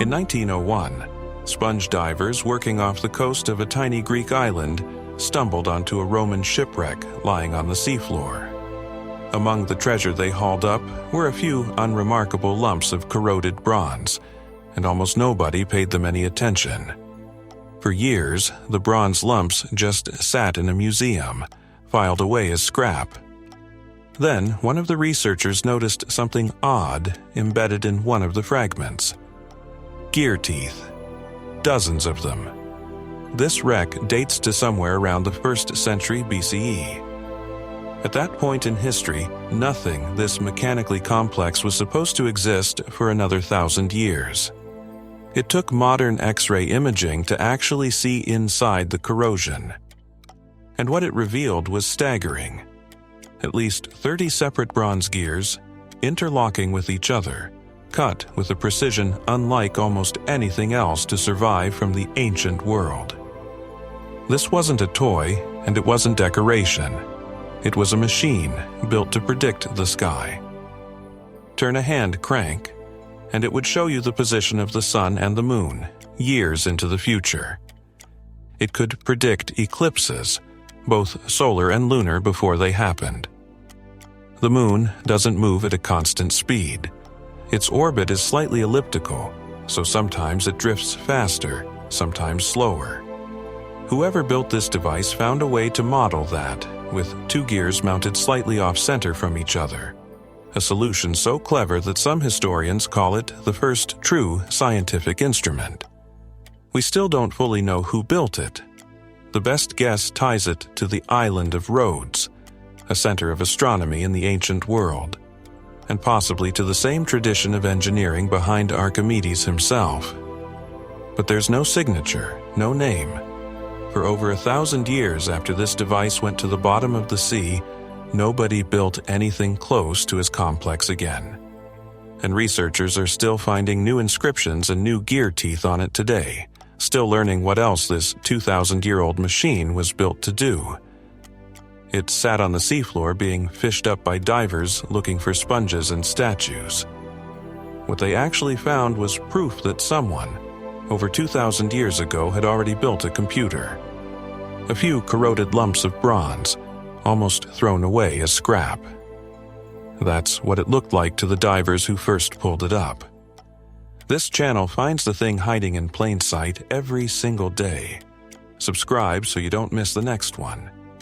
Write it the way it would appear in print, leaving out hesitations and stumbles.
In 1901, sponge divers working off the coast of a tiny Greek island stumbled onto a Roman shipwreck lying on the seafloor. Among the treasure they hauled up were a few unremarkable lumps of corroded bronze, and almost nobody paid them any attention. For years, the bronze lumps just sat in a museum, filed away as scrap. Then, one of the researchers noticed something odd embedded in one of the fragments. Gear teeth. Dozens of them. This wreck dates to somewhere around the 1st century BCE. At that point in history, nothing this mechanically complex was supposed to exist for another 1,000 years. It took modern X-ray imaging to actually see inside the corrosion. And what it revealed was staggering. At least 30 separate bronze gears, interlocking with each other, cut with a precision unlike almost anything else to survive from the ancient world. This wasn't a toy, and it wasn't decoration. It was a machine built to predict the sky. Turn a hand crank, and it would show you the position of the sun and the moon, years into the future. It could predict eclipses, both solar and lunar, before they happened. The moon doesn't move at a constant speed. Its orbit is slightly elliptical, so sometimes it drifts faster, sometimes slower. Whoever built this device found a way to model that, with 2 gears mounted slightly off-center from each other. A solution so clever that some historians call it the first true scientific instrument. We still don't fully know who built it. The best guess ties it to the island of Rhodes, a center of astronomy in the ancient world, and possibly to the same tradition of engineering behind Archimedes himself. But there's no signature, no name. For over 1,000 years after this device went to the bottom of the sea, nobody built anything close to as complex again. And researchers are still finding new inscriptions and new gear teeth on it today, still learning what else this 2,000-year-old machine was built to do. It sat on the seafloor being fished up by divers looking for sponges and statues. What they actually found was proof that someone, over 2,000 years ago, had already built a computer. A few corroded lumps of bronze, almost thrown away as scrap. That's what it looked like to the divers who first pulled it up. This channel finds the thing hiding in plain sight every single day. Subscribe so you don't miss the next one.